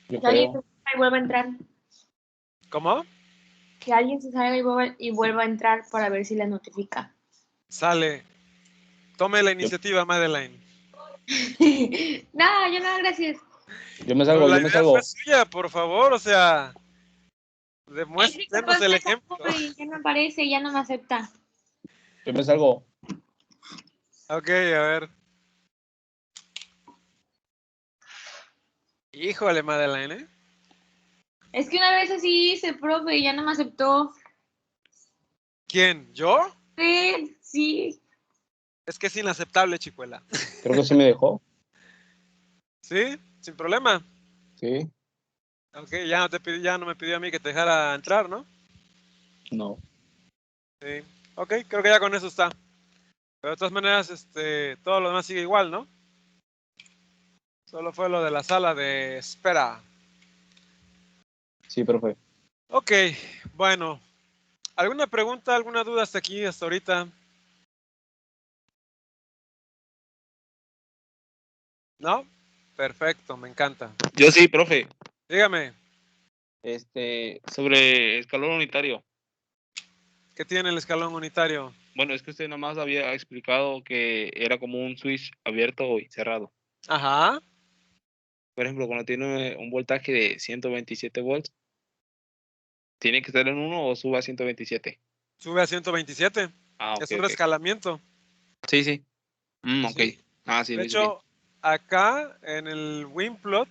Yo Que alguien creo. se salga y vuelva a entrar. ¿Cómo? Que alguien se salga y vuelva a entrar para ver si la notifica. Sale. Tome la iniciativa, Madeline. No, yo no, gracias. Yo me Pero salgo, la yo me idea fue salgo. suya, por favor, o sea, Es que demuéstrenos capaz el me ejemplo. salgo y ya no aparece, ya no me acepta. Yo me salgo. Ok, a ver. Híjole, Madeline, ¿eh? Es que una vez así hice, profe, y ya no me aceptó. ¿Quién? ¿Yo? Sí. Es que es inaceptable, chicuela. Creo que sí me dejó. ¿Sí? Sin problema. Sí. Ok, ya no me pidió a mí que te dejara entrar, ¿no? No. Sí. Ok, creo que ya con eso está. Pero de todas maneras, todo lo demás sigue igual, ¿no? Solo fue lo de la sala de espera. Sí, profe. Ok, bueno. ¿Alguna pregunta, alguna duda hasta aquí, hasta ahorita? ¿No? Perfecto, me encanta. Yo sí, profe. Dígame, Sobre escalón unitario. ¿qué tiene el escalón unitario? Bueno, es que usted nomás había explicado que era como un switch abierto y cerrado. Ajá. Por ejemplo, cuando tiene un voltaje de 127 volts, ¿tiene que estar en 1 o sube a 127? Sube a 127. Ah, ok, Es un ok. rescalamiento. Sí, sí. Ok. Sí. Ah, sí, De lo hice bien. hecho, acá en el WinPlot,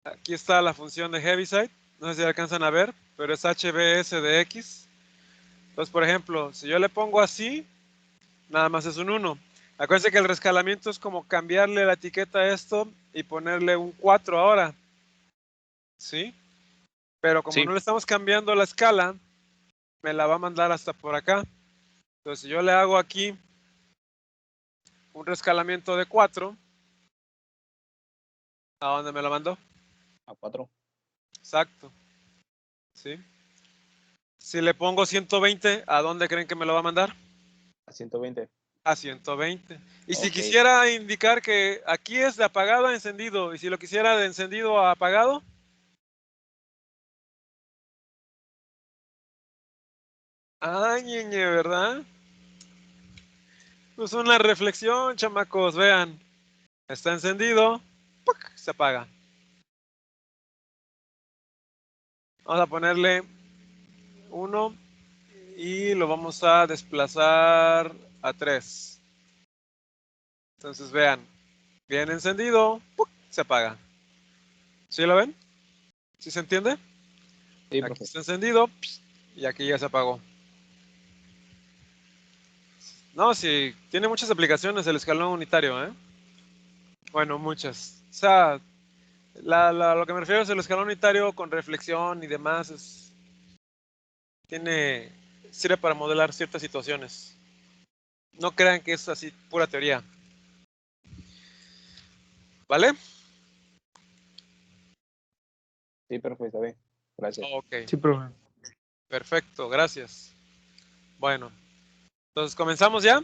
aquí está la función de Heaviside. No sé si alcanzan a ver, pero es HBS de X. Entonces, por ejemplo, si yo le pongo así, nada más es un 1. Acuérdense que el rescalamiento es como cambiarle la etiqueta a esto y ponerle un 4 ahora. ¿Sí? Pero como Sí. no le estamos cambiando la escala, me la va a mandar hasta por acá. Entonces, si yo le hago aquí un rescalamiento de 4, ¿a dónde me lo mandó? A 4. Exacto. ¿Sí? Si le pongo 120, ¿a dónde creen que me lo va a mandar? A 120. A 120. Y si Ok. quisiera indicar que aquí es de apagado a encendido, y si lo quisiera de encendido a apagado, ay, ñeñe, ¿verdad? Pues una reflexión, chamacos, vean. Está encendido, ¡puc! Se apaga. Vamos a ponerle 1 y lo vamos a desplazar a 3. Entonces vean, bien encendido, ¡puc! Se apaga. ¿Sí lo ven? ¿Sí se entiende? Sí, Aquí profe. está encendido y aquí ya se apagó. No, sí, tiene muchas aplicaciones el escalón unitario, ¿eh? Bueno, muchas. O sea, lo que me refiero es el escalón unitario con reflexión y demás. Sirve para modelar ciertas situaciones. No crean que es así pura teoría. ¿Vale? Sí, profe, está bien. Gracias. Ok, Sí, profe. perfecto, gracias. Bueno, entonces comenzamos ya.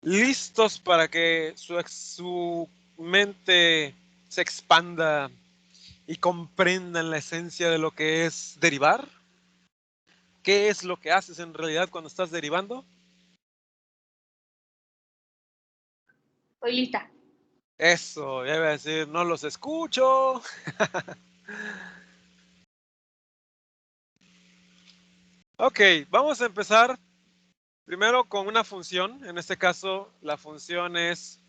¿Listos para que su mente se expanda y comprendan la esencia de lo que es derivar? ¿Qué es lo que haces en realidad cuando estás derivando? Estoy lista. Eso, ya iba a decir, no los escucho. Ok, vamos a empezar primero con una función. En este caso, la función es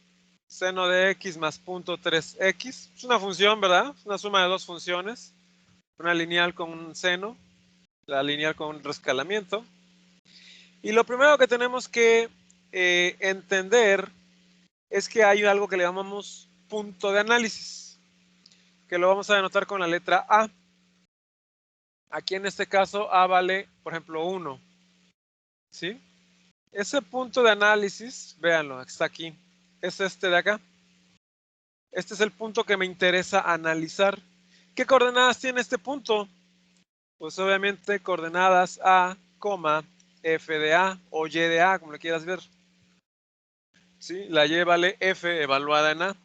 seno de x más punto 3x. Es una función, ¿verdad? Es una suma de dos funciones. Una lineal con un seno, la lineal con un rescalamiento. Y lo primero que tenemos que entender es que hay algo que le llamamos punto de análisis, que lo vamos a denotar con la letra A. Aquí en este caso A vale, por ejemplo, 1. ¿Sí? Ese punto de análisis, véanlo, está aquí. Es este de acá. Este es el punto que me interesa analizar. ¿Qué coordenadas tiene este punto? Pues obviamente coordenadas A, F de A o Y de A, como le quieras ver. ¿Sí? La Y vale F evaluada en A.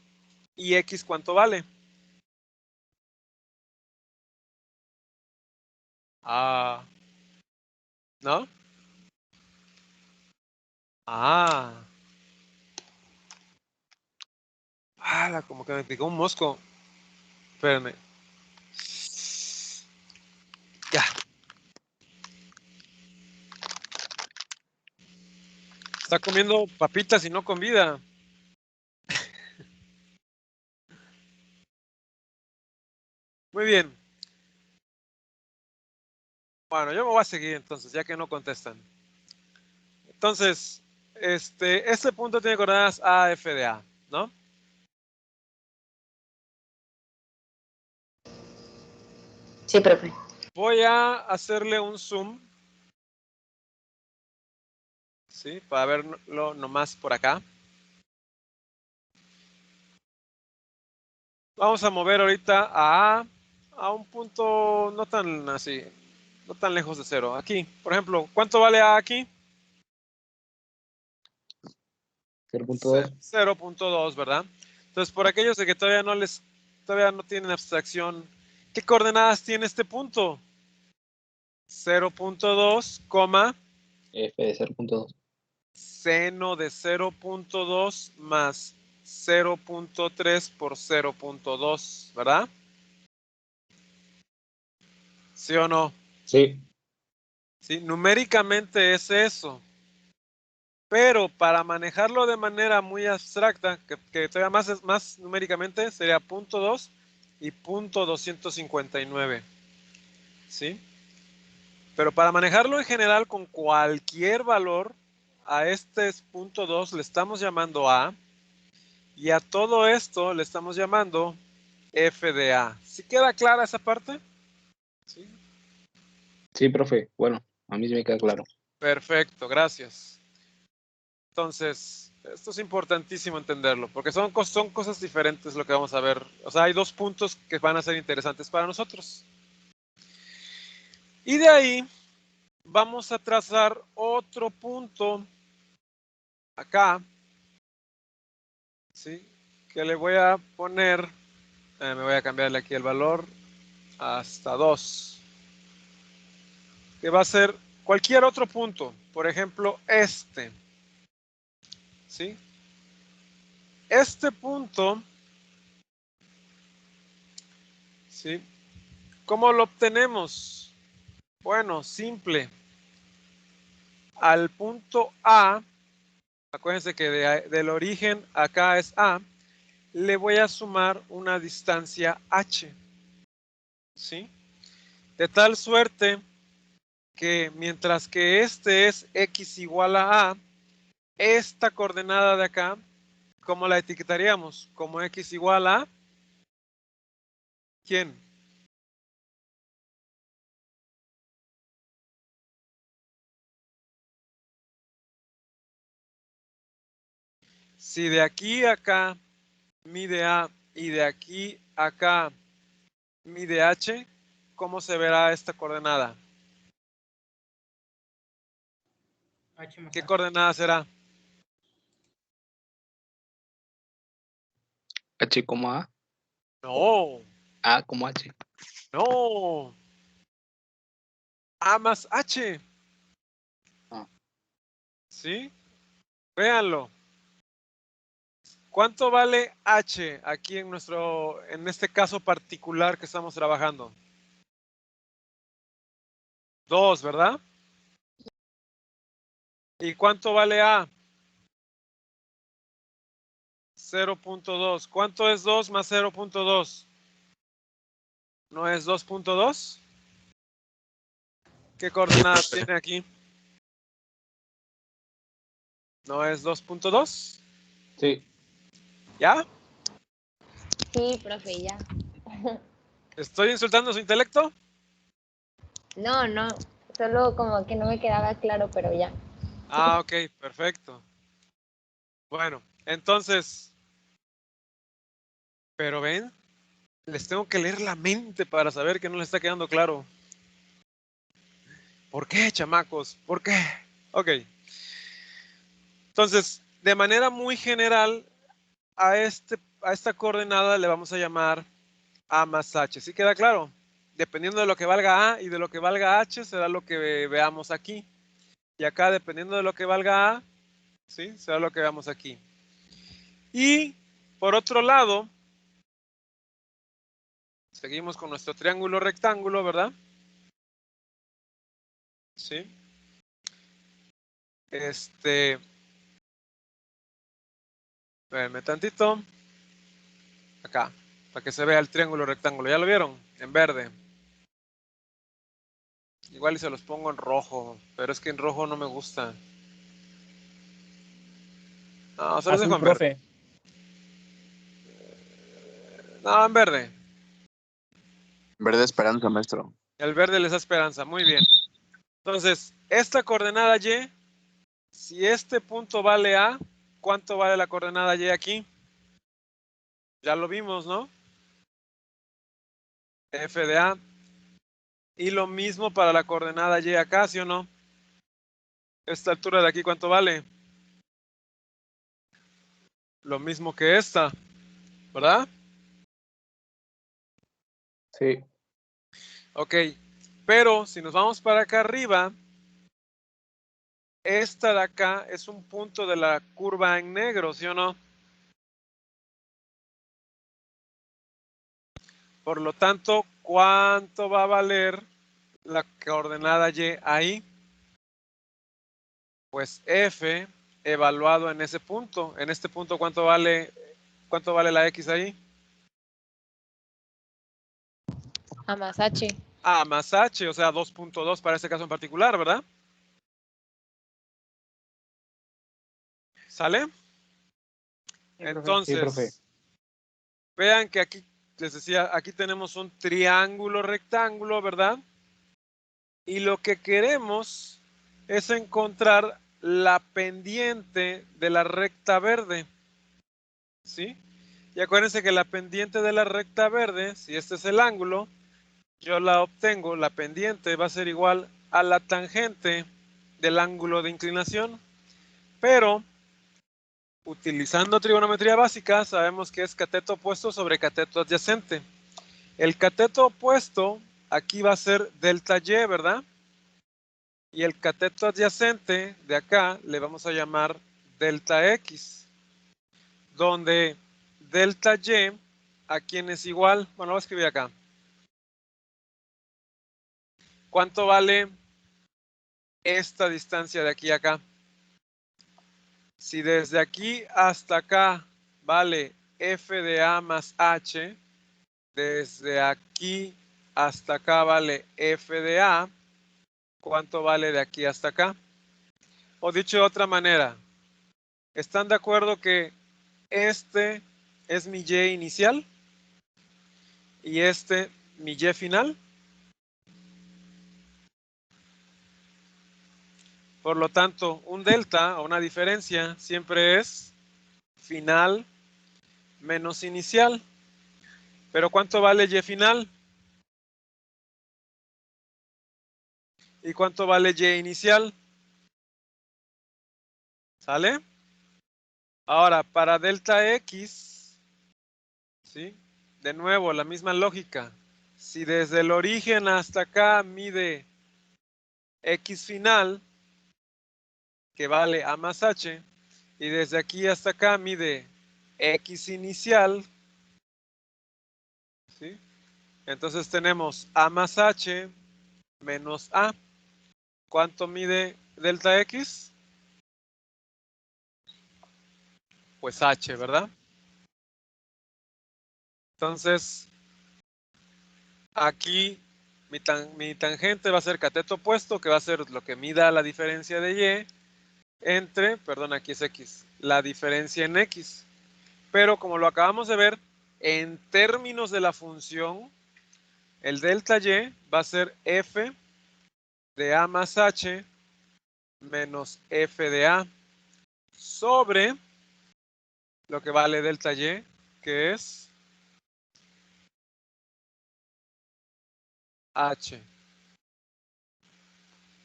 ¿Y X cuánto vale? Ah, ¿no? Ah. Como que me picó un mosco. Espérenme. Ya. Está comiendo papitas y no con vida. Muy bien. Bueno, yo me voy a seguir entonces, ya que no contestan. Entonces, este punto tiene coordenadas A, F de A, ¿no? Sí, profe. Voy a hacerle un zoom. ¿Sí? Para verlo nomás por acá. Vamos a mover ahorita a un punto no tan así, no tan lejos de cero. Aquí, por ejemplo, ¿cuánto vale A aquí? 0.2. 0.2, ¿verdad? Entonces, por aquellos de que todavía no tienen abstracción, ¿qué coordenadas tiene este punto? 0.2, F de 0.2. seno de 0.2 más 0.3 por 0.2, ¿verdad? ¿Sí o no? Sí. Sí, numéricamente es eso. Pero para manejarlo de manera muy abstracta, que todavía más numéricamente, sería 0.2 y 0.259. ¿Sí? Pero para manejarlo en general con cualquier valor, a este 0.2 le estamos llamando A y a todo esto le estamos llamando F de A. ¿Sí queda clara esa parte? ¿Sí? Sí, profe. Bueno, a mí sí me queda claro. Perfecto, gracias. Entonces, esto es importantísimo entenderlo, porque son cosas diferentes lo que vamos a ver. O sea, hay dos puntos que van a ser interesantes para nosotros. Y de ahí vamos a trazar otro punto acá, ¿sí? Que le voy a poner, me voy a cambiarle aquí el valor hasta 2, que va a ser cualquier otro punto, por ejemplo, este, ¿sí? Este punto, ¿sí? ¿Cómo lo obtenemos? Bueno, simple. Al punto A, acuérdense que del origen acá es A, le voy a sumar una distancia H, ¿sí? De tal suerte que mientras que este es X igual a A, esta coordenada de acá, ¿cómo la etiquetaríamos? Como X igual a ¿quién? Si de aquí a acá mide A y de aquí a acá mide H, ¿cómo se verá esta coordenada? ¿Qué coordenada será? H como A. No, A como H. no. A más H. Ah. ¿Sí? Véanlo. ¿Cuánto vale H aquí en este caso particular que estamos trabajando? 2, ¿verdad? ¿Y cuánto vale A? 0.2. ¿Cuánto es 2 más 0.2? ¿No es 2.2? ¿Qué coordenadas tiene aquí? ¿No es 2.2? Sí. ¿Ya? Sí, profe, ya. ¿Estoy insultando su intelecto? No, no. Solo como que no me quedaba claro, pero ya. Ah, ok, perfecto. Bueno, entonces, pero ven, les tengo que leer la mente para saber que no les está quedando claro. ¿Por qué, chamacos? ¿Por qué? Ok. Entonces, de manera muy general, a este esta coordenada le vamos a llamar A más H. ¿Sí queda claro? Dependiendo de lo que valga A y de lo que valga H, será lo que veamos aquí. Y acá, dependiendo de lo que valga A, ¿sí? Será lo que veamos aquí. Y, por otro lado, seguimos con nuestro triángulo rectángulo, ¿verdad? ¿Sí? Espérenme tantito. Acá, para que se vea el triángulo rectángulo. ¿Ya lo vieron? En verde. Igual y se los pongo en rojo, pero es que en rojo no me gusta. No, se los dejo Azul, en verde. profe. No, en verde. Verde esperanza, maestro. El verde les da esperanza. Muy bien. Entonces, esta coordenada Y, si este punto vale A, ¿cuánto vale la coordenada Y aquí? Ya lo vimos, ¿no? F de A. Y lo mismo para la coordenada Y acá, ¿sí o no? Esta altura de aquí, ¿cuánto vale? Lo mismo que esta, ¿verdad? Sí. Ok, pero si nos vamos para acá arriba, esta de acá es un punto de la curva en negro, ¿sí o no? Por lo tanto, ¿cuánto va a valer la coordenada Y ahí? Pues F evaluado en ese punto. En este punto, ¿cuánto vale la X ahí? A más H. A más H, o sea, 2.2 para este caso en particular, ¿verdad? ¿Sale? Sí, profe. Entonces, vean que aquí, les decía, aquí tenemos un triángulo rectángulo, ¿verdad? Y lo que queremos es encontrar la pendiente de la recta verde, ¿sí? Y acuérdense que la pendiente de la recta verde, si este es el ángulo, yo la obtengo, la pendiente va a ser igual a la tangente del ángulo de inclinación, pero utilizando trigonometría básica sabemos que es cateto opuesto sobre cateto adyacente. El cateto opuesto aquí va a ser delta Y, ¿verdad? Y el cateto adyacente de acá le vamos a llamar delta X, donde delta Y a quien es igual, bueno, lo voy a escribir acá. ¿Cuánto vale esta distancia de aquí a acá? Si desde aquí hasta acá vale F de A más H, desde aquí hasta acá vale F de A, ¿cuánto vale de aquí hasta acá? O dicho de otra manera, ¿están de acuerdo que este es mi Y inicial y este mi Y final? Por lo tanto, un delta o una diferencia siempre es final menos inicial. ¿Pero cuánto vale Y final? ¿Y cuánto vale Y inicial? ¿Sale? Ahora, para delta X, ¿sí? De nuevo, la misma lógica. Si desde el origen hasta acá mide X final, que vale A más H, y desde aquí hasta acá mide X inicial, ¿sí? Entonces tenemos A más H menos A. ¿Cuánto mide delta X? Pues H, ¿verdad? Entonces, aquí mi tangente va a ser cateto opuesto, que va a ser lo que mida la diferencia de Y entre, perdón, aquí es X, la diferencia en X. Pero como lo acabamos de ver, en términos de la función, el delta Y va a ser F de A más H menos F de A sobre lo que vale delta Y, que es H.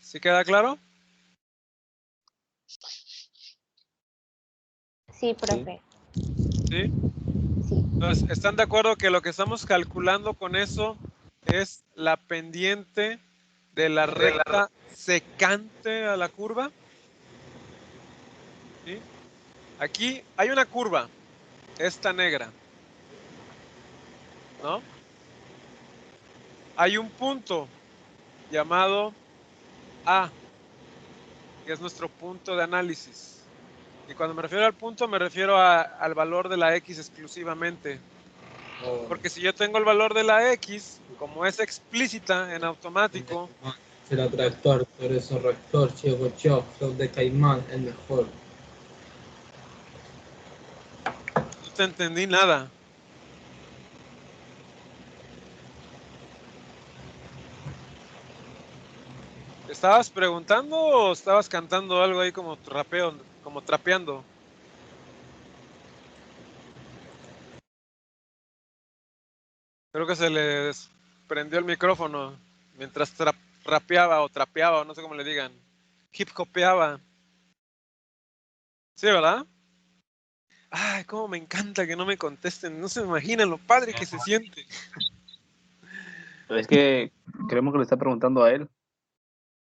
¿Sí queda claro? Sí, profe. ¿Sí? Sí. Entonces, ¿están de acuerdo que lo que estamos calculando con eso es la pendiente de la recta secante a la curva? ¿Sí? Aquí hay una curva, esta negra, ¿no? Hay un punto llamado A, que es nuestro punto de análisis. Y cuando me refiero al punto, me refiero al valor de la X exclusivamente. Porque si yo tengo el valor de la X, como es explícita en automático, Será tractor, por eso rector, ciego, flow de caimán, el mejor. no te entendí nada. ¿Estabas preguntando o estabas cantando algo ahí como rapeo, como trapeando? Creo que se le prendió el micrófono mientras rapeaba o trapeaba, o no sé cómo le digan. Hip hopeaba. Sí, ¿verdad? Ay, cómo me encanta que no me contesten. No se imaginan lo padre que se siente. Es que creemos que le está preguntando a él.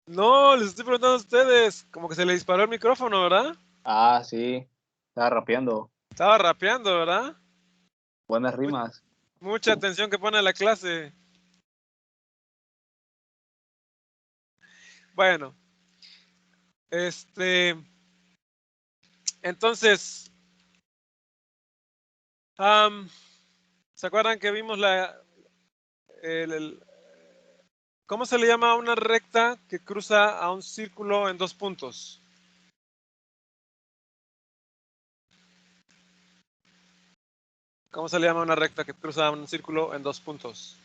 No, les estoy preguntando a ustedes. Como que se le disparó el micrófono, ¿verdad? Ah, sí. Estaba rapeando. Estaba rapeando, ¿verdad? Buenas rimas. Mucha atención que pone a la clase. Bueno, entonces, ¿se acuerdan que vimos ¿cómo se le llama a una recta que cruza a un círculo en dos puntos? ¿Cómo se le llama a una recta que cruza a un círculo en dos puntos?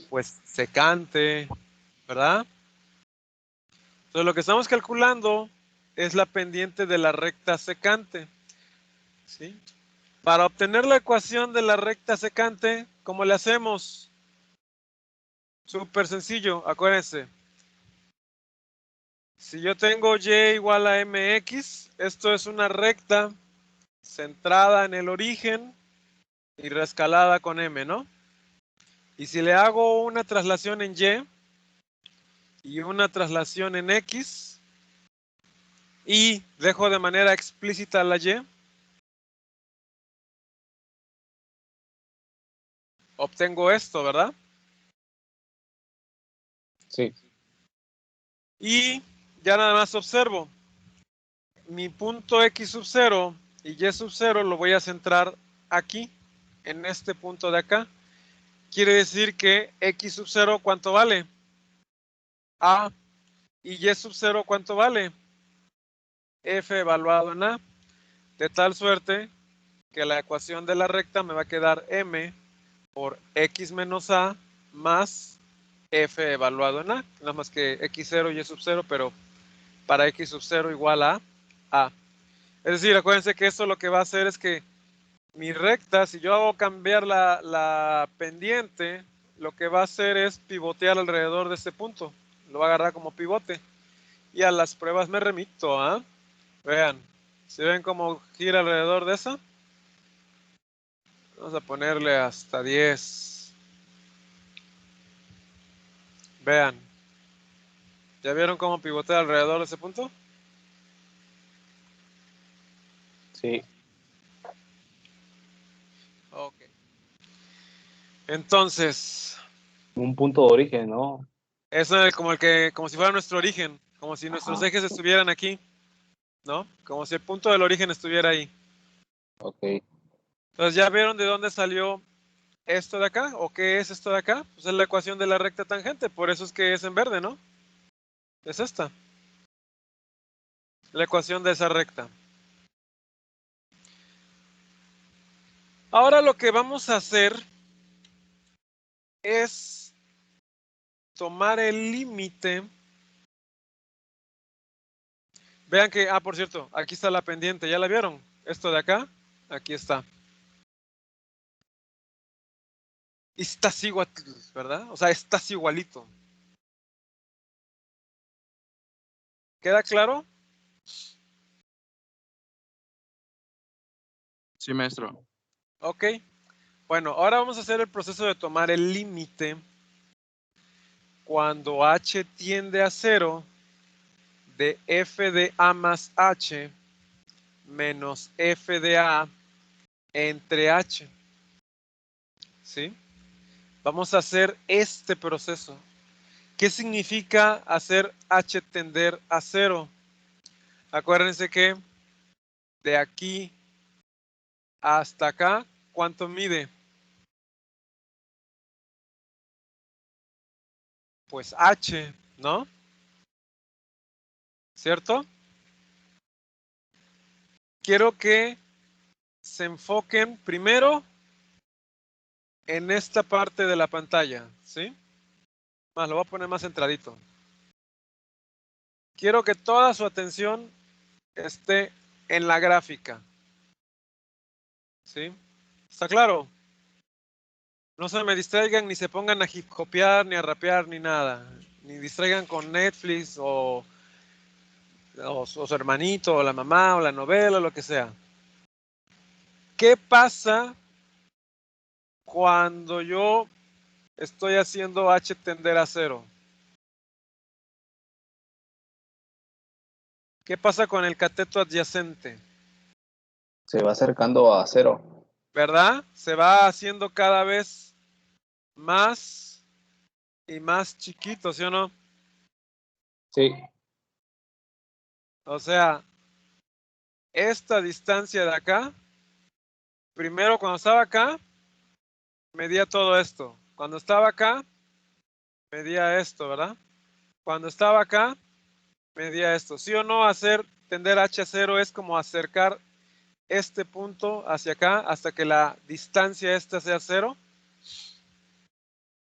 Pues secante, ¿verdad? Entonces lo que estamos calculando es la pendiente de la recta secante, ¿sí? Para obtener la ecuación de la recta secante, ¿cómo le hacemos? Súper sencillo, acuérdense. Si yo tengo y igual a mx, esto es una recta centrada en el origen y rescalada con m, ¿no? Y si le hago una traslación en y una traslación en x y dejo de manera explícita la y, obtengo esto, ¿verdad? Sí. Y ya nada más observo. Mi punto x sub 0 y y sub 0 lo voy a centrar aquí, en este punto de acá. Quiere decir que x sub 0, ¿cuánto vale? A. Y y sub 0, ¿cuánto vale? F evaluado en A. De tal suerte que la ecuación de la recta me va a quedar m por x menos a más f evaluado en a. Nada más que x0 y sub 0, pero para x sub 0 igual a a. Es decir, acuérdense que esto lo que va a hacer es que mi recta, si yo hago cambiar la pendiente, lo que va a hacer es pivotear alrededor de este punto. Lo va a agarrar como pivote. Y a las pruebas me remito, ¿ah? Vean, ¿se ven cómo gira alrededor de esa? Vamos a ponerle hasta 10. Vean. ¿Ya vieron cómo pivotea alrededor de ese punto? Sí. Ok. Entonces, Un punto de origen, ¿no? eso es como si fuera nuestro origen, como si nuestros ejes estuvieran aquí, ¿no? Como si el punto del origen estuviera ahí. Ok. Entonces, ¿ya vieron de dónde salió esto de acá? ¿O qué es esto de acá? Pues es la ecuación de la recta tangente, por eso es que es en verde, ¿no? Es esta. La ecuación de esa recta. Ahora lo que vamos a hacer es tomar el límite. Vean que, por cierto, aquí está la pendiente, ¿ya la vieron? Esto de acá, aquí está. Y estás igual, ¿verdad? O sea, estás igualito. ¿Queda claro? Sí, maestro. Ok. Bueno, ahora vamos a hacer el proceso de tomar el límite cuando h tiende a 0 de f de a más h menos f de a entre h. ¿Sí? Vamos a hacer este proceso. ¿Qué significa hacer h tender a 0? Acuérdense que de aquí hasta acá, ¿cuánto mide? Pues h, ¿no? ¿Cierto? Quiero que se enfoquen primero en esta parte de la pantalla, ¿sí? Más, lo voy a poner más centradito. Quiero que toda su atención esté en la gráfica, ¿sí? ¿Está claro? No se me distraigan ni se pongan a hip hopear ni a rapear ni nada. Ni distraigan con Netflix o su hermanito o la mamá o la novela o lo que sea. ¿Qué pasa cuando yo estoy haciendo h tender a 0? ¿Qué pasa con el cateto adyacente? Se va acercando a 0. ¿Verdad? Se va haciendo cada vez más y más chiquito, ¿sí o no? Sí. O sea, esta distancia de acá, primero cuando estaba acá, medía todo esto. Cuando estaba acá, medía esto, ¿verdad? Cuando estaba acá, medía esto. ¿Sí o no? Hacer tender h a 0 es como acercar este punto hacia acá hasta que la distancia esta sea 0.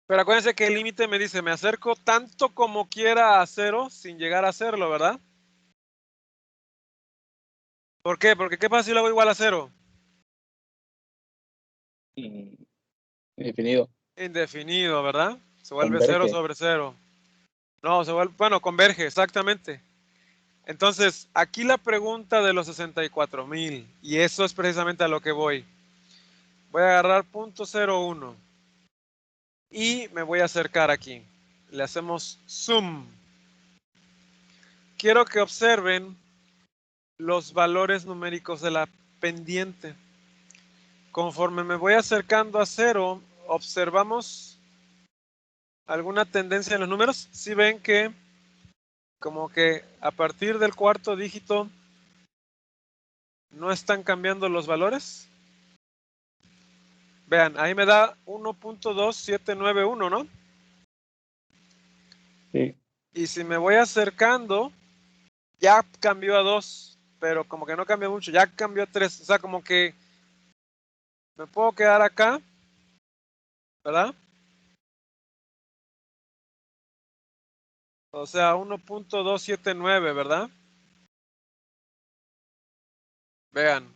Pero acuérdense que el límite me dice, me acerco tanto como quiera a 0 sin llegar a hacerlo, ¿verdad? ¿Por qué? Porque ¿qué pasa si lo hago igual a 0? Indefinido. Indefinido, ¿verdad? Se vuelve Converge. 0 sobre 0. No, se vuelve, bueno, converge, exactamente. Entonces, aquí la pregunta de los 64,000, y eso es precisamente a lo que voy. Voy a agarrar .01 y me voy a acercar aquí. Le hacemos zoom. Quiero que observen los valores numéricos de la pendiente. Conforme me voy acercando a 0, observamos alguna tendencia en los números. Si ven que como que a partir del cuarto dígito no están cambiando los valores. Vean, ahí me da 1.2791, ¿no? Sí. Y si me voy acercando, ya cambió a 2, pero como que no cambió mucho, ya cambió a 3. O sea, como que me puedo quedar acá, ¿verdad? O sea, 1.279, ¿verdad? Vean.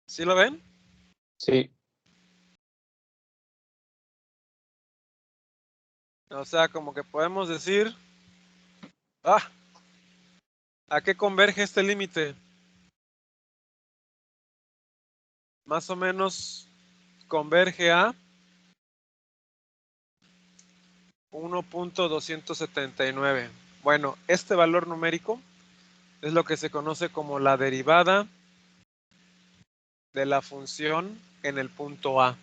¿Sí lo ven? Sí. O sea, como que podemos decir, ¿a qué converge este límite? Más o menos converge a 1.279. Bueno, este valor numérico es lo que se conoce como la derivada de la función en el punto A.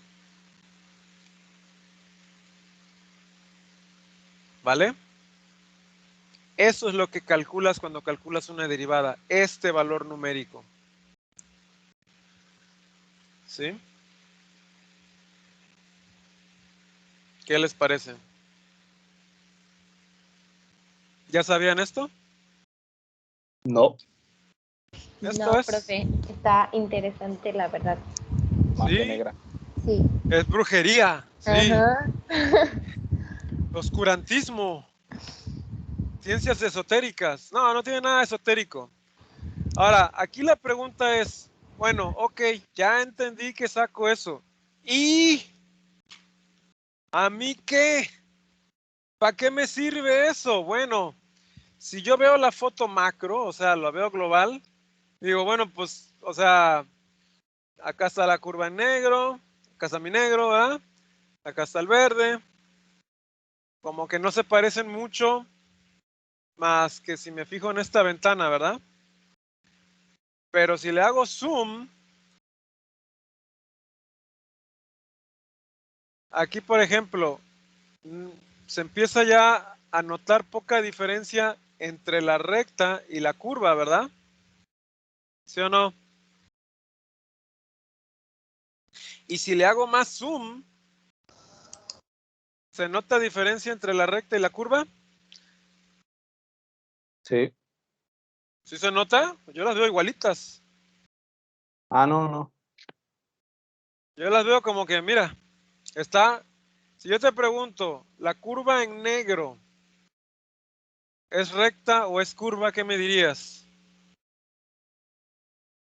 ¿Vale? Eso es lo que calculas cuando calculas una derivada, este valor numérico. ¿Sí? ¿Qué les parece? ¿Ya sabían esto? No. Esto No, es. profe, está interesante la verdad. Magia Sí, negra. Sí. es brujería. Sí. Ajá. Oscurantismo. Ciencias esotéricas. No, no tiene nada esotérico. Ahora, aquí la pregunta es, bueno, ok, ya entendí que saco eso. ¿Y ¿A mí qué? ¿Para qué me sirve eso? Bueno, si yo veo la foto macro, o sea, lo veo global, digo, bueno, pues, o sea, acá está la curva en negro, acá está mi negro, ¿verdad? Acá está el verde. Como que no se parecen mucho, más que si me fijo en esta ventana, ¿verdad? Pero si le hago zoom, aquí por ejemplo, se empieza ya a notar poca diferencia entre la recta y la curva, ¿verdad? ¿Sí o no? Y si le hago más zoom, ¿se nota diferencia entre la recta y la curva? Sí. ¿Sí se nota? Yo las veo igualitas. Ah, no, no. Yo las veo como que, mira, está, si yo te pregunto, ¿la curva en negro es recta o es curva? ¿Qué me dirías?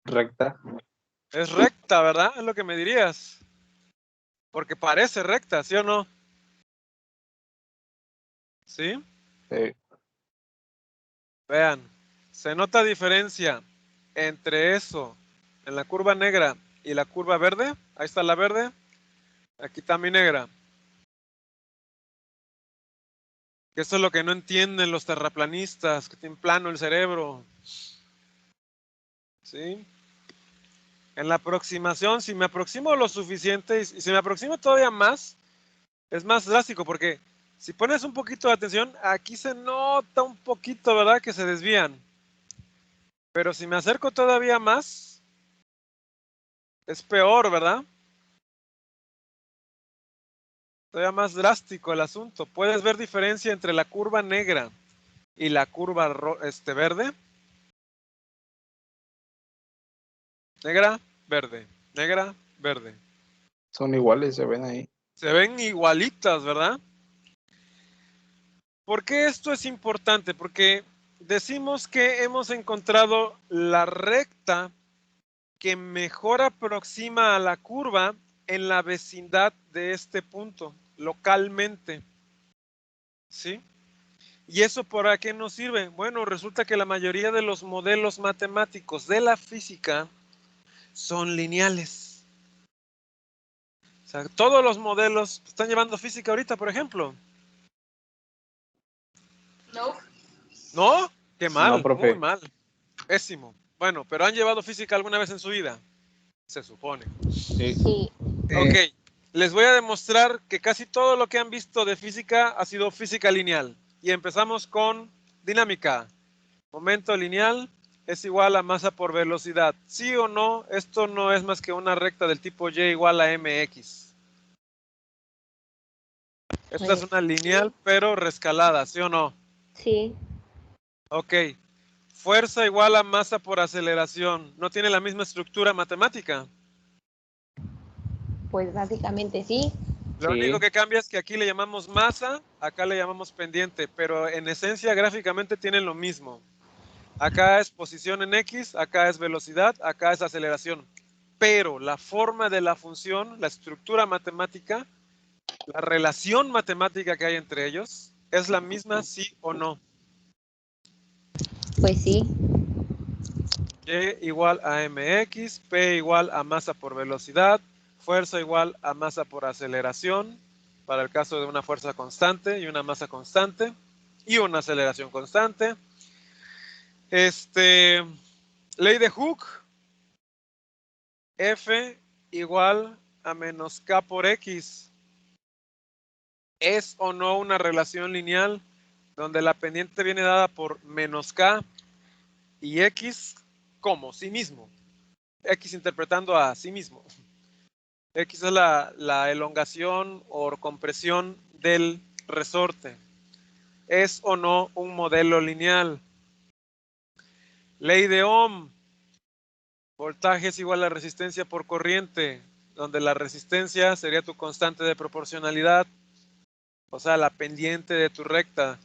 Recta. Es recta, ¿verdad? Es lo que me dirías. Porque parece recta, ¿sí o no? ¿Sí? Sí. Vean, se nota diferencia entre eso en la curva negra y la curva verde. Ahí está la verde. Aquí está mi negra. Que esto es lo que no entienden los terraplanistas, que tienen plano el cerebro. ¿Sí? En la aproximación, si me aproximo lo suficiente y si me aproximo todavía más, es más drástico porque si pones un poquito de atención, aquí se nota un poquito, ¿verdad? Que se desvían. Pero si me acerco todavía más, es peor, ¿verdad? Todavía más drástico el asunto. ¿Puedes ver diferencia entre la curva negra y la curva verde? Negra, verde. Negra, verde. Son iguales, se ven ahí. Se ven igualitas, ¿verdad? ¿Por qué esto es importante? Porque decimos que hemos encontrado la recta que mejor aproxima a la curva en la vecindad de este punto, localmente. ¿Sí? ¿Y eso para qué nos sirve? Bueno, resulta que la mayoría de los modelos matemáticos de la física son lineales. O sea, todos los modelos están llevando física ahorita, por ejemplo. No. ¿No? Qué No, mal, profe. muy mal. Pésimo. Bueno, pero ¿han llevado física alguna vez en su vida? Se supone. Sí. Sí. Ok, les voy a demostrar que casi todo lo que han visto de física ha sido física lineal. Y empezamos con dinámica. Momento lineal es igual a masa por velocidad. ¿Sí o no? Esto no es más que una recta del tipo Y igual a mx. Esta es una lineal, pero rescalada, ¿sí o no? Sí. Ok. Fuerza igual a masa por aceleración. ¿No tiene la misma estructura matemática? Pues básicamente sí. Lo Sí. único que cambia es que aquí le llamamos masa, acá le llamamos pendiente, pero en esencia gráficamente tienen lo mismo. Acá es posición en X, acá es velocidad, acá es aceleración. Pero la forma de la función, la estructura matemática, la relación matemática que hay entre ellos, es la misma, sí o no. Pues sí. Y igual a mx, P igual a masa por velocidad, fuerza igual a masa por aceleración, para el caso de una fuerza constante y una masa constante, y una aceleración constante. Ley de Hooke, F igual a menos K por X. ¿Es o no una relación lineal donde la pendiente viene dada por menos K y X como sí mismo? X interpretando a sí mismo. X es la elongación o compresión del resorte. ¿Es o no un modelo lineal? Ley de Ohm. Voltaje es igual a resistencia por corriente, donde la resistencia sería tu constante de proporcionalidad, o sea, la pendiente de tu recta.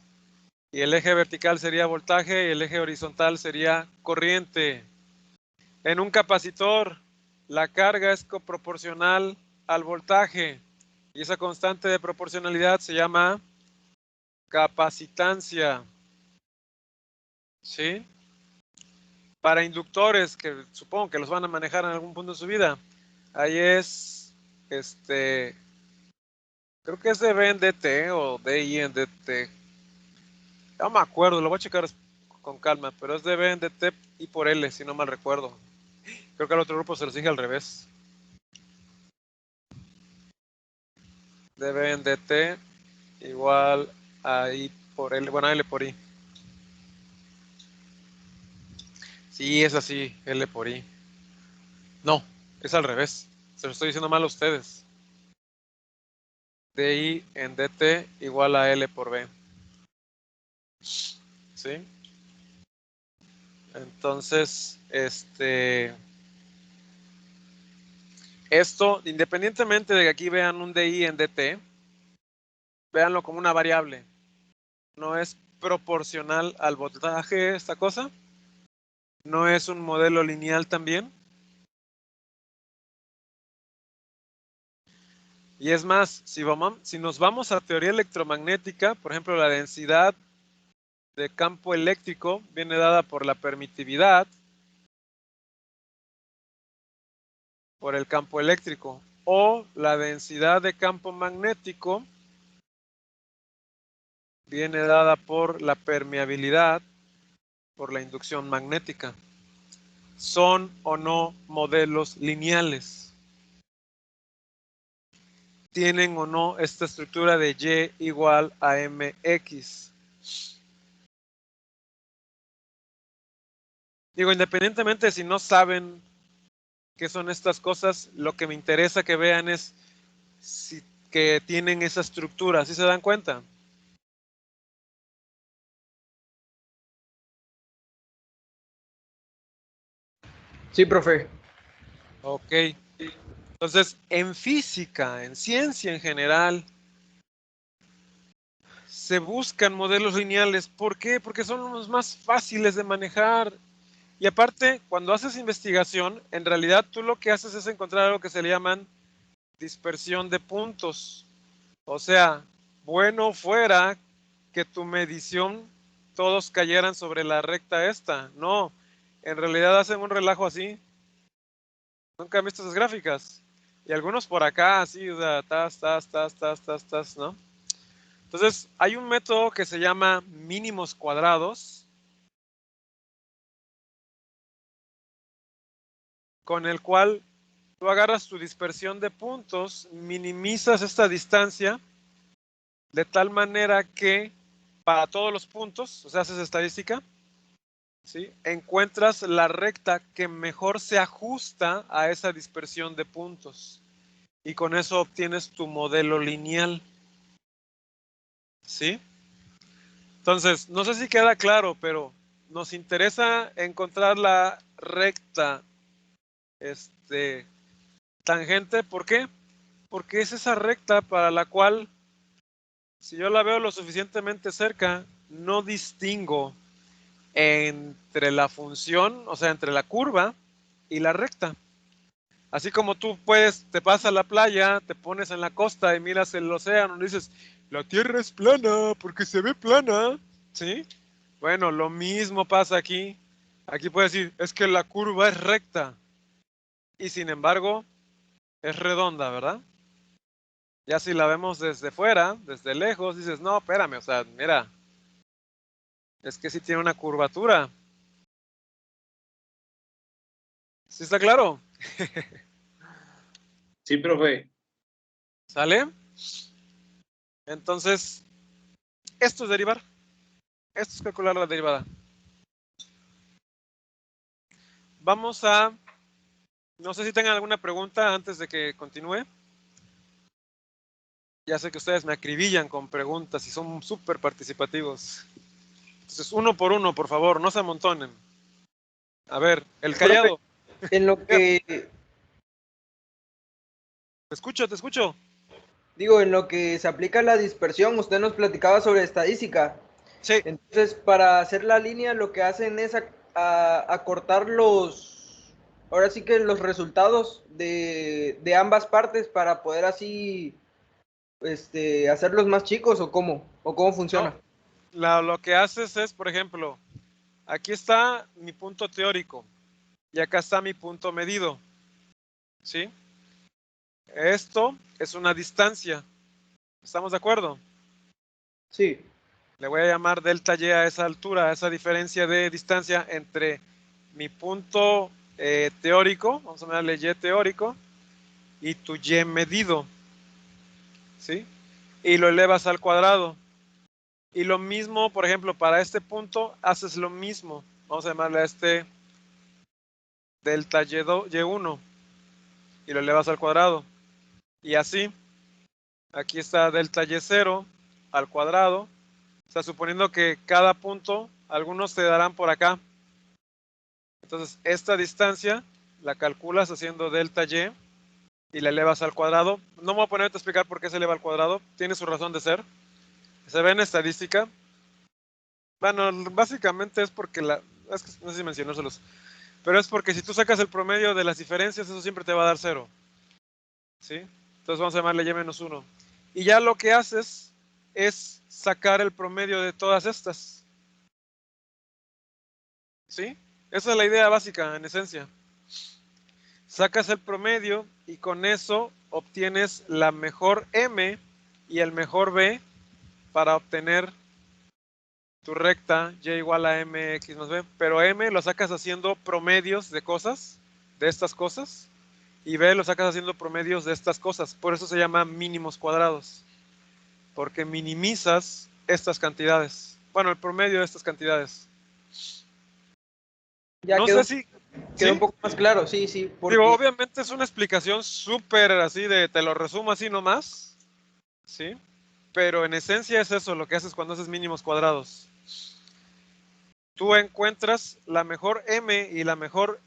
Y el eje vertical sería voltaje y el eje horizontal sería corriente. En un capacitor, la carga es proporcional al voltaje. Y esa constante de proporcionalidad se llama capacitancia. ¿Sí? Para inductores, que supongo que los van a manejar en algún punto de su vida, ahí es, creo que es dB en dt o DI en dt. No me acuerdo, lo voy a checar con calma, pero es dB en dt y por L, si no mal recuerdo. Creo que al otro grupo se los dije al revés. dB en dt igual a I por L, bueno, L por I. Sí, es así, L por I. No, es al revés. Se lo estoy diciendo mal a ustedes. DI en dt igual a L por B. ¿Sí? Entonces, esto, independientemente de que aquí vean un DI en dt, véanlo como una variable. No es proporcional al voltaje esta cosa. No es un modelo lineal también. Y es más, si nos vamos a teoría electromagnética, por ejemplo, la densidad de campo eléctrico viene dada por la permitividad por el campo eléctrico, o la densidad de campo magnético viene dada por la permeabilidad por la inducción magnética. ¿Son o no modelos lineales? ¿Tienen o no esta estructura de Y igual a MX? Digo, independientemente de si no saben qué son estas cosas, lo que me interesa que vean es que tienen esa estructura. ¿Sí se dan cuenta? Sí, profe. Ok. Entonces, en física, en ciencia en general, se buscan modelos lineales. ¿Por qué? Porque son los más fáciles de manejar. Y aparte, cuando haces investigación, en realidad tú lo que haces es encontrar algo que se le llaman dispersión de puntos. O sea, bueno fuera que tu medición todos cayeran sobre la recta esta. No, en realidad hacen un relajo así. Nunca han visto esas gráficas. Y algunos por acá, así, o sea, tas, ¿no? Entonces, hay un método que se llama mínimos cuadrados, con el cual tú agarras tu dispersión de puntos, minimizas esta distancia, de tal manera que para todos los puntos, o sea, haces estadística, ¿sí? Encuentras la recta que mejor se ajusta a esa dispersión de puntos. Y con eso obtienes tu modelo lineal. ¿Sí? Entonces, no sé si queda claro, pero nos interesa encontrar la recta tangente. ¿Por qué? Porque es esa recta para la cual, si yo la veo lo suficientemente cerca, no distingo entre la función, o sea, entre la curva y la recta. Así como tú te vas a la playa, te pones en la costa y miras el océano y dices, la tierra es plana porque se ve plana, ¿sí? Bueno, lo mismo pasa aquí. Aquí puedes decir, es que la curva es recta y sin embargo es redonda, ¿verdad? Ya si la vemos desde fuera, desde lejos, dices, no, espérame, o sea, mira, es que sí tiene una curvatura. ¿Sí está claro? Sí, profe. ¿Sale? Entonces, esto es derivar. Esto es calcular la derivada. Vamos a... No sé si tengan alguna pregunta antes de que continúe. Ya sé que ustedes me acribillan con preguntas y son súper participativos. Entonces, uno por uno, por favor, no se amontonen. A ver, el callado. En lo que, Te escucho. digo, en lo que se aplica la dispersión, usted nos platicaba sobre estadística. Sí, Entonces, para hacer la línea, lo que hacen es acortar ahora sí que los resultados de ambas partes para poder así hacerlos más chicos o cómo? ¿O cómo funciona? Lo que haces es, por ejemplo, aquí está mi punto teórico y acá está mi punto medido, ¿sí? Esto es una distancia, ¿estamos de acuerdo? Sí. Le voy a llamar delta y a esa altura, a esa diferencia de distancia entre mi punto teórico, vamos a llamarle y teórico, y tu y medido, ¿sí? Y lo elevas al cuadrado. Y lo mismo, por ejemplo, para este punto, haces lo mismo. Vamos a llamarle a este delta y1 y lo elevas al cuadrado. Y así, aquí está delta y0 al cuadrado. O sea, suponiendo que cada punto, algunos te darán por acá. Entonces, esta distancia la calculas haciendo delta y la elevas al cuadrado. No me voy a poner a explicar por qué se eleva al cuadrado. Tiene su razón de ser. Se ve en estadística. Bueno, básicamente es porque es que no sé si mencionárselos. Pero es porque si tú sacas el promedio de las diferencias, eso siempre te va a dar 0. ¿Sí? Entonces vamos a llamarle y-1. Y ya lo que haces es sacar el promedio de todas estas. ¿Sí? Esa es la idea básica, en esencia. Sacas el promedio y con eso obtienes la mejor M y el mejor B para obtener tu recta y igual a mx más b. Pero M lo sacas haciendo promedios de cosas, de estas cosas, y B lo sacas haciendo promedios de estas cosas. Por eso se llama mínimos cuadrados, porque minimizas estas cantidades. Bueno, el promedio de estas cantidades. Ya No quedó, sé si... quedó ¿sí? un poco más claro, sí, sí. Porque... Digo, obviamente es una explicación súper así de, te lo resumo así nomás, ¿sí? Pero en esencia es eso, lo que haces cuando haces mínimos cuadrados. Tú encuentras la mejor M y el mejor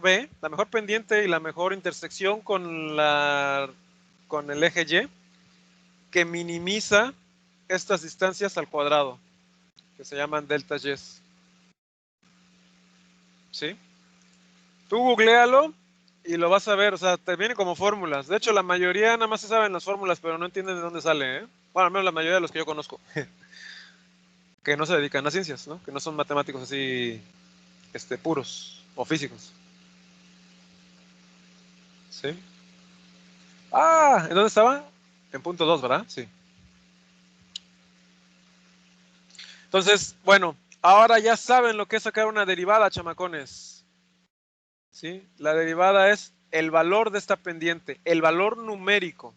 B, la mejor pendiente y la mejor intersección con el eje Y, que minimiza estas distancias al cuadrado, que se llaman deltas Y. ¿Sí? Tú googlealo y lo vas a ver, o sea, te vienen como fórmulas. De hecho, la mayoría nada más se saben las fórmulas, pero no entienden de dónde sale, ¿eh? Bueno, al menos la mayoría de los que yo conozco. Que no se dedican a ciencias, ¿no? Que no son matemáticos así, puros o físicos. ¿Sí? Ah, ¿en dónde estaba? En punto 2, ¿verdad? Sí. Entonces, bueno, ahora ya saben lo que es sacar una derivada, chamacones. ¿Sí? La derivada es el valor de esta pendiente, el valor numérico.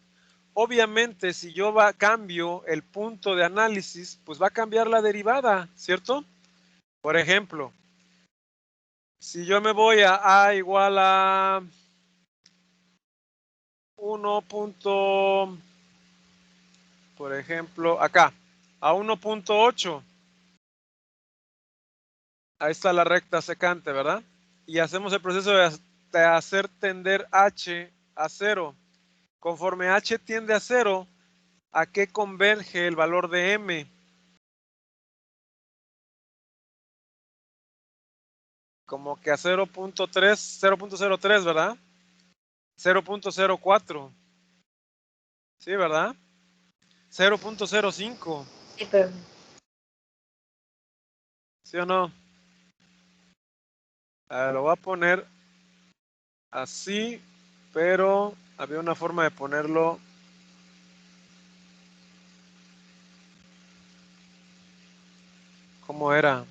Obviamente, si yo cambio el punto de análisis, pues va a cambiar la derivada, ¿cierto? Por ejemplo, si yo me voy a igual a 1. Por ejemplo, acá, a 1.8. Ahí está la recta secante, ¿verdad? Y hacemos el proceso de hacer tender H a 0. Conforme H tiende a 0, ¿a qué converge el valor de M? Como que a 0.03, ¿verdad? 0.04. Sí, ¿verdad? 0.05. Sí, pero ¿Sí o no? Lo voy a poner así, pero había una forma de ponerlo. ¿Cómo era?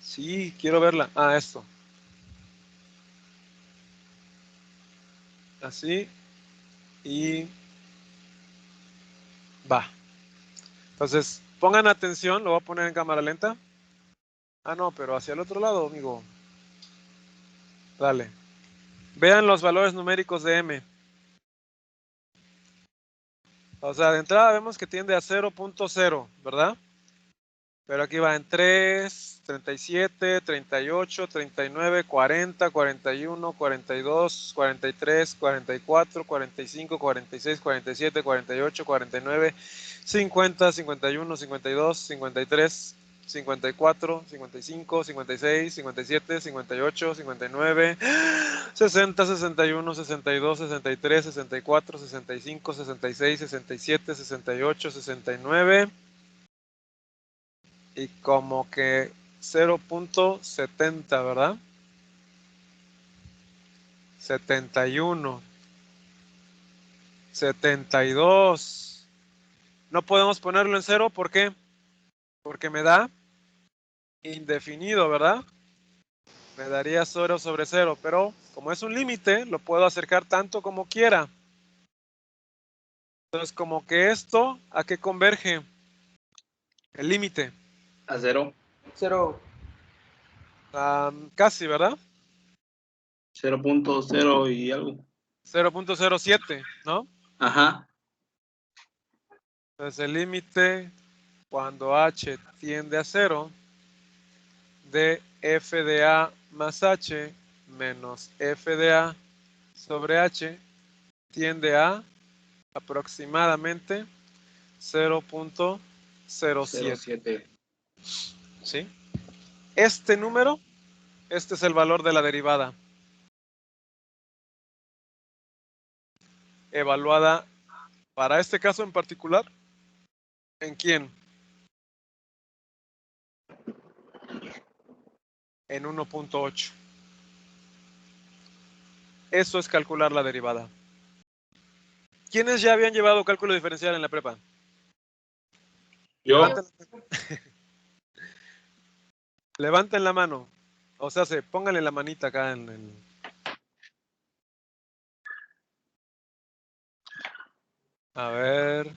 Sí, quiero verla. Ah, esto. Así. Y va. Entonces, pongan atención, lo voy a poner en cámara lenta. Ah, no, pero hacia el otro lado, amigo. Dale. Vean los valores numéricos de M. O sea, de entrada vemos que tiende a 0.0, ¿verdad? Pero aquí va en 3, 37, 38, 39, 40, 41, 42, 43, 44, 45, 46, 47, 48, 49, 50, 51, 52, 53, 54, 55, 56, 57, 58, 59, 60, 61, 62, 63, 64, 65, 66, 67, 68, 69 y como que 0.70, ¿verdad? 71, 72. No podemos ponerlo en 0, ¿por qué? Porque me da indefinido, ¿verdad? Me daría 0 sobre 0, pero como es un límite, lo puedo acercar tanto como quiera. Entonces, como que esto, ¿a qué converge? El límite. A 0. 0. Casi, ¿verdad? 0.0 y algo. 0.07, ¿no? Ajá. Entonces, el límite, cuando h tiende a 0, de f de a más h menos f de a sobre h tiende a aproximadamente 0.07. 0.7. ¿Sí? Este número, este es el valor de la derivada. Evaluada para este caso en particular, ¿en quién? En 1.8. Eso es calcular la derivada. ¿Quiénes ya habían llevado cálculo diferencial en la prepa? Yo. Levanten la mano. O sea, pónganle la manita acá en el... A ver.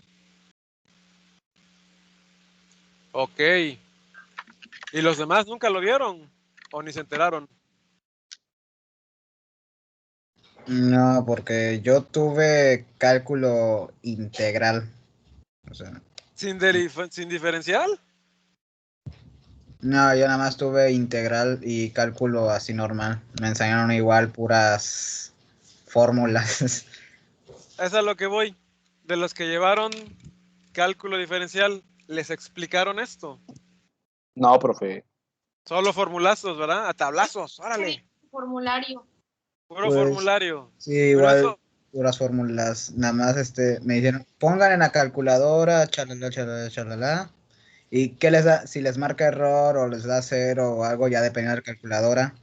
Ok. ¿Y los demás nunca lo vieron? ¿O ni se enteraron? No, porque yo tuve cálculo integral. O sea, ¿Sin diferencial? no, yo nada más tuve integral y cálculo así normal. Me enseñaron igual puras fórmulas. Es a lo que voy. De los que llevaron cálculo diferencial, ¿les explicaron esto? No, profe. Solo formulazos, ¿verdad? A tablazos, órale. Formulario. Puro Pues, formulario. Sí, Pero igual eso, puras fórmulas. Nada más me dijeron, pongan en la calculadora, chalala, chalala, chalala. ¿Y qué les da? Si les marca error o les da cero o algo, ya dependiendo de la calculadora.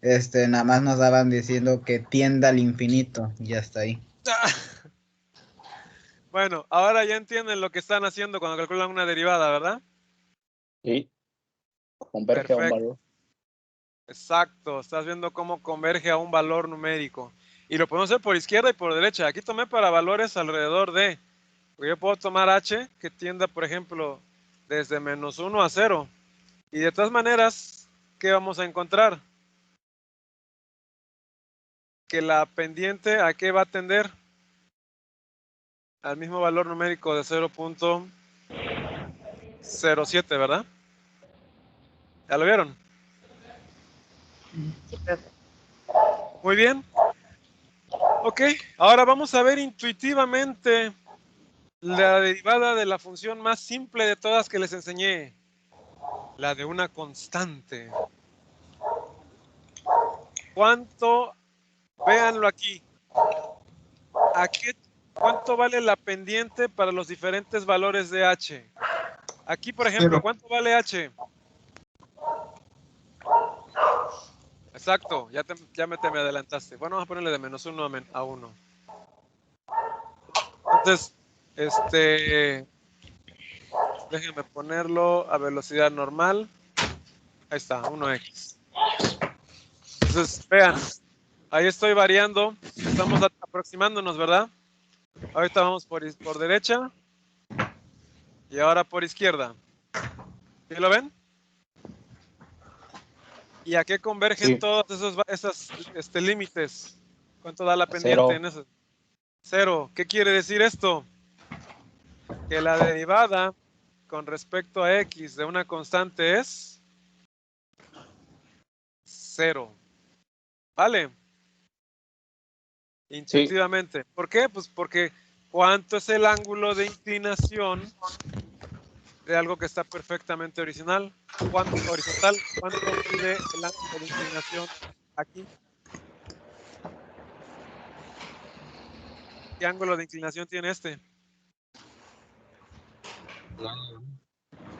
Nada más nos daban diciendo que tienda al infinito y ya está ahí. bueno, ahora ya entienden lo que están haciendo cuando calculan una derivada, ¿verdad? Sí. Converge a un Perfecto. valor. Exacto, estás viendo cómo converge a un valor numérico. Y lo podemos hacer por izquierda y por derecha. Aquí tomé para valores alrededor de. Porque yo puedo tomar h que tienda, por ejemplo, desde -1 a 0. Y de todas maneras, ¿qué vamos a encontrar? Que la pendiente, ¿a qué va a tender? Al mismo valor numérico de 0.07, ¿verdad? ¿Ya lo vieron? Sí, profe. Muy bien. Ok, ahora vamos a ver intuitivamente la derivada de la función más simple de todas que les enseñé. La de una constante. ¿Cuánto? Véanlo aquí. ¿Cuánto vale la pendiente para los diferentes valores de h? Aquí, por ejemplo, ¿cuánto vale h? Exacto, ya te me adelantaste. Bueno, vamos a ponerle de -1 a 1. Entonces, déjenme ponerlo a velocidad normal. Ahí está, 1x. Entonces, vean, ahí estoy variando. Estamos aproximándonos, ¿verdad? Ahorita vamos por derecha. Y ahora por izquierda. ¿Sí lo ven? ¿Y a qué convergen Sí. todos esos límites? ¿Cuánto da la pendiente 0. en eso? 0. ¿Qué quiere decir esto? Que la derivada con respecto a x de una constante es 0. ¿Vale? Intuitivamente. ¿Por qué? Pues porque ¿cuánto es el ángulo de inclinación de algo que está perfectamente horizontal. ¿Cuánto mide el ángulo de inclinación aquí? ¿Qué ángulo de inclinación tiene este?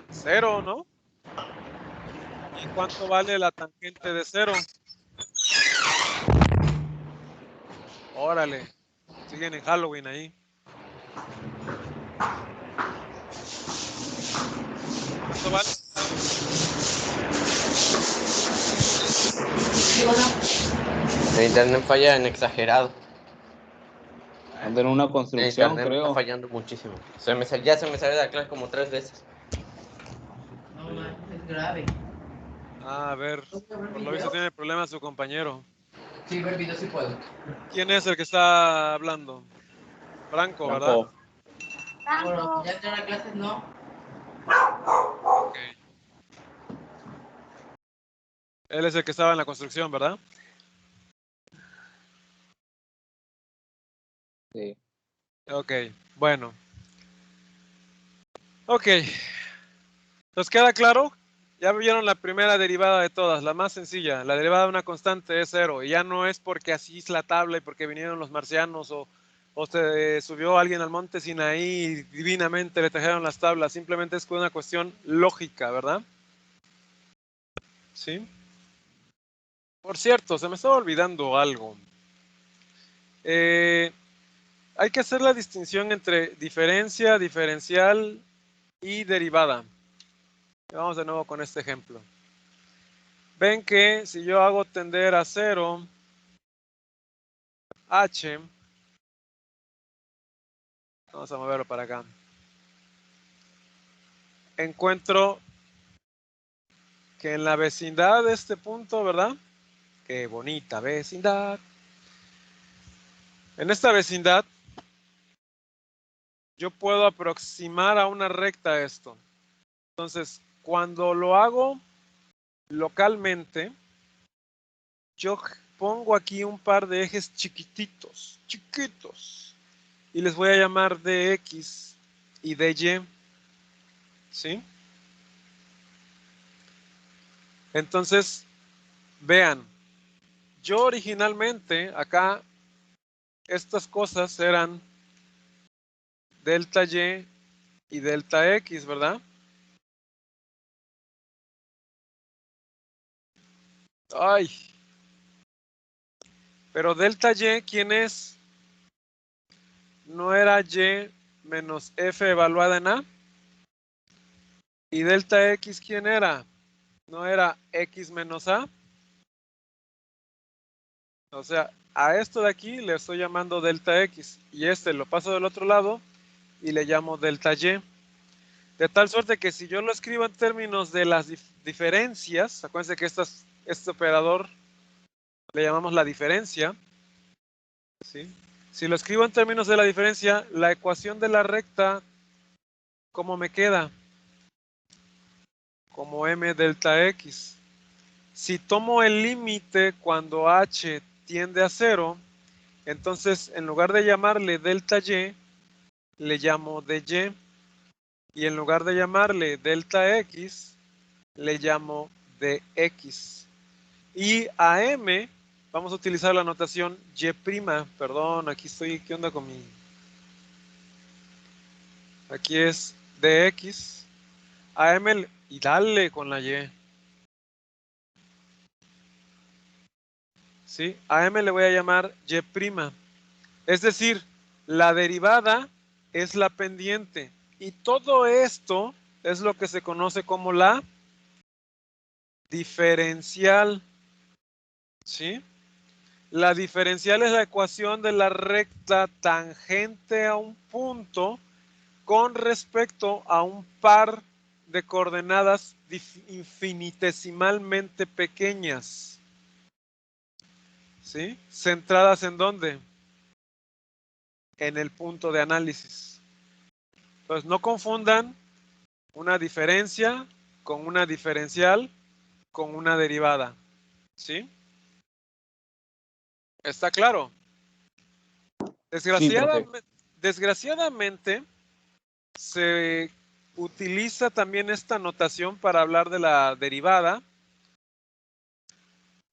0, ¿no? ¿Y cuánto vale la tangente de 0? Órale, siguen en Halloween ahí. ¿Cuánto vale? El internet falla en exagerado. Ando en una El construcción, internet está creo. fallando muchísimo. Ya se me salió de la clase como 3 veces. No, es grave. A ver, por lo visto tiene problemas su compañero. Sí, ver video sí puedo. ¿Quién es el que está hablando? Franco, ¿verdad? Bueno, ya entré a la clase, no. Ok. Él es el que estaba en la construcción, ¿verdad? Sí. Ok, bueno. Ok. ¿Nos queda claro? Ya vieron la primera derivada de todas, la más sencilla. La derivada de una constante es 0. Y ya no es porque así es la tabla y porque vinieron los marcianos o se subió alguien al monte Sinaí y divinamente le trajeron las tablas. Simplemente es una cuestión lógica, ¿verdad? ¿Sí? Por cierto, se me estaba olvidando algo. Hay que hacer la distinción entre diferencia, diferencial y derivada. Vamos de nuevo con este ejemplo. Ven que si yo hago tender a 0, h, vamos a moverlo para acá, encuentro que en la vecindad de este punto, ¿verdad? Qué bonita vecindad. En esta vecindad, yo puedo aproximar a una recta esto. Entonces, cuando lo hago localmente, yo pongo aquí un par de ejes chiquititos, y les voy a llamar dx y dy, ¿sí? Entonces, vean, yo originalmente acá, estas cosas eran delta y y delta x, ¿verdad? Ay, pero delta y, ¿quién es? ¿No era y menos f evaluada en a? ¿Y delta x quién era? ¿No era x menos a? O sea, a esto de aquí le estoy llamando delta x y este lo paso del otro lado y le llamo delta y. De tal suerte que si yo lo escribo en términos de las diferencias, acuérdense que este operador le llamamos la diferencia, ¿sí? Si lo escribo en términos de la diferencia, la ecuación de la recta, ¿cómo me queda? Como m delta x. Si tomo el límite cuando h tiende a 0, entonces en lugar de llamarle delta y, le llamo dy. Y en lugar de llamarle delta x, le llamo dx. Y a m vamos a utilizar la notación y'. Perdón, aquí estoy, ¿qué onda con mi? Aquí es dx. A m y dale con la y. ¿Sí? A m le voy a llamar y'. Es decir, la derivada es la pendiente. Y todo esto es lo que se conoce como la diferencial. ¿Sí? La diferencial es la ecuación de la recta tangente a un punto con respecto a un par de coordenadas infinitesimalmente pequeñas. ¿Sí? ¿Centradas en dónde? En el punto de análisis. Entonces, no confundan una diferencia con una diferencial con una derivada. ¿Sí? ¿Está claro? Desgraciadamente, se utiliza también esta notación para hablar de la derivada.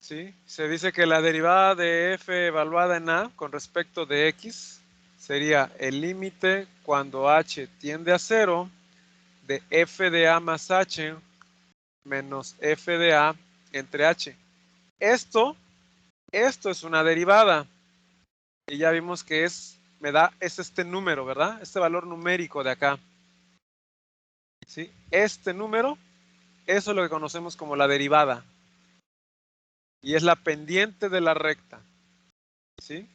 ¿Sí? Se dice que la derivada de f evaluada en a con respecto de x sería el límite cuando h tiende a 0 de f de a más h menos f de a entre h. Esto es una derivada. Y ya vimos que es este número, ¿verdad? Este valor numérico de acá. ¿Sí? Este número, eso es lo que conocemos como la derivada. Y es la pendiente de la recta. ¿Sí?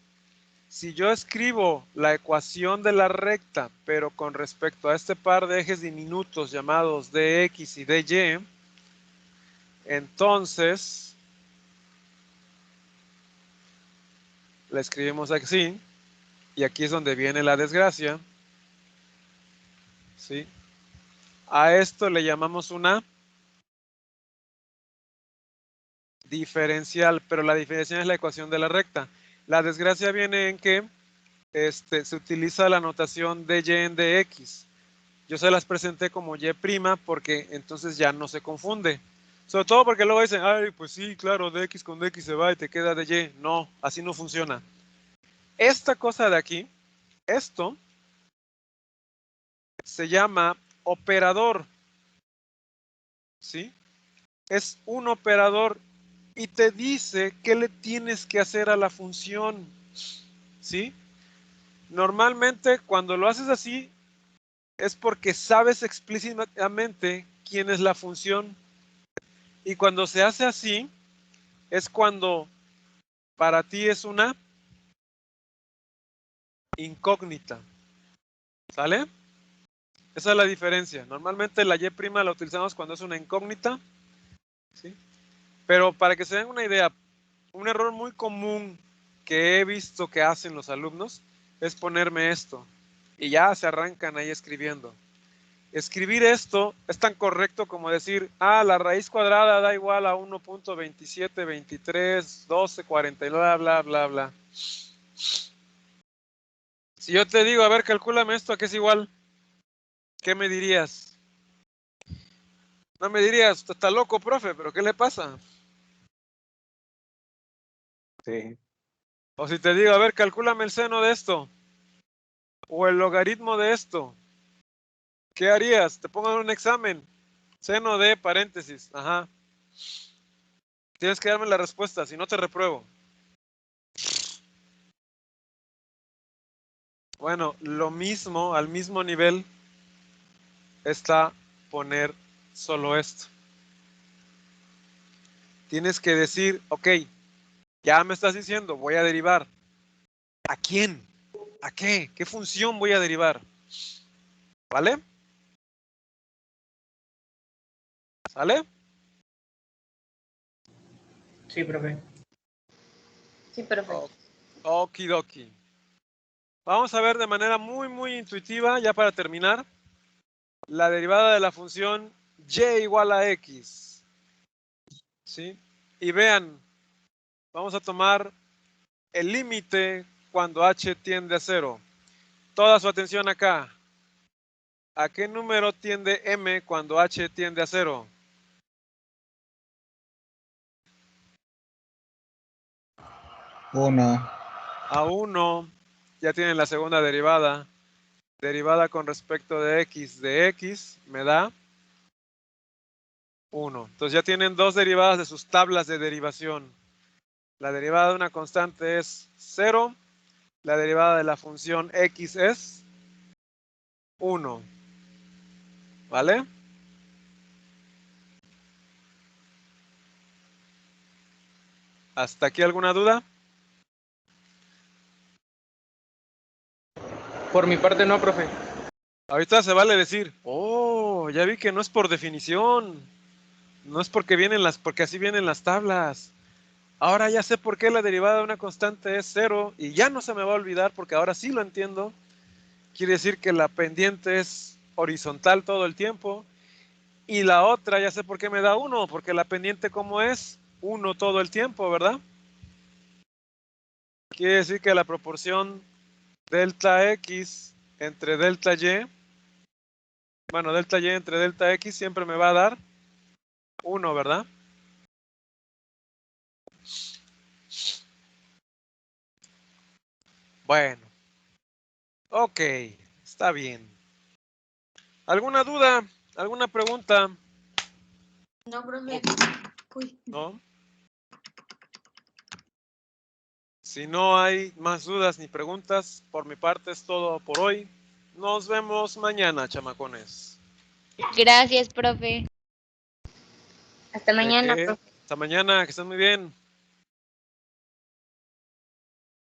Si yo escribo la ecuación de la recta, pero con respecto a este par de ejes diminutos llamados dx y dy, entonces la escribimos así, y aquí es donde viene la desgracia. ¿Sí? A esto le llamamos una diferencial, pero la diferencial es la ecuación de la recta. La desgracia viene en que se utiliza la notación de y en dx. Yo se las presenté como y' porque entonces ya no se confunde. Sobre todo porque luego dicen, ay, pues sí, claro, dx con dx se va y te queda de y. No, así no funciona. Esta cosa de aquí, esto, se llama operador. ¿Sí? Es un operador y te dice qué le tienes que hacer a la función. ¿Sí? Normalmente cuando lo haces así es porque sabes explícitamente quién es la función. Y cuando se hace así es cuando para ti es una incógnita. ¿Sale? Esa es la diferencia. Normalmente la y' la utilizamos cuando es una incógnita. ¿Sí? Pero para que se den una idea, un error muy común que he visto que hacen los alumnos es ponerme esto. Y ya se arrancan ahí escribiendo. Escribir esto es tan correcto como decir, la raíz cuadrada da igual a 1.27, 23, 12, 40, bla, bla, bla, bla. Si yo te digo, a ver, calcúlame esto, ¿a qué es igual? ¿Qué me dirías? No me dirías, usted está loco, profe, pero ¿qué le pasa? Sí. O si te digo, a ver, calcúlame el seno de esto. O el logaritmo de esto. ¿Qué harías? Te pongo en un examen. Seno de paréntesis. Ajá. Tienes que darme la respuesta, si no te repruebo. Bueno, lo mismo, al mismo nivel, está poner solo esto. Tienes que decir, ok, ya me estás diciendo, voy a derivar. ¿A quién? ¿A qué? ¿Qué función voy a derivar? ¿Vale? ¿Sale? Sí, profe. Sí, perfecto. Okidoki. Vamos a ver de manera muy, muy intuitiva, ya para terminar, la derivada de la función y igual a x. ¿Sí? Y vean, vamos a tomar el límite cuando h tiende a 0. Toda su atención acá. ¿A qué número tiende m cuando h tiende a 0? Uno. A 1. Ya tienen la segunda derivada. Derivada con respecto de x me da 1. Entonces ya tienen dos derivadas de sus tablas de derivación. La derivada de una constante es 0. La derivada de la función x es 1. ¿Vale? ¿Hasta aquí alguna duda? Por mi parte no, profe. Ahorita se vale decir, ya vi que no es por definición. No es porque porque así vienen las tablas. Ahora ya sé por qué la derivada de una constante es 0 y ya no se me va a olvidar porque ahora sí lo entiendo. Quiere decir que la pendiente es horizontal todo el tiempo. Y la otra ya sé por qué me da 1, porque la pendiente como es 1 todo el tiempo, ¿verdad? Quiere decir que la proporción delta x entre delta y bueno, delta y entre delta x siempre me va a dar 1, ¿verdad? Bueno. Ok, está bien. ¿Alguna duda? ¿Alguna pregunta? No, profe. Uy. ¿No? Si no hay más dudas ni preguntas, por mi parte es todo por hoy. Nos vemos mañana, chamacones. Gracias, profe. Hasta ¿De mañana, qué? profe. Hasta mañana, que estén muy bien.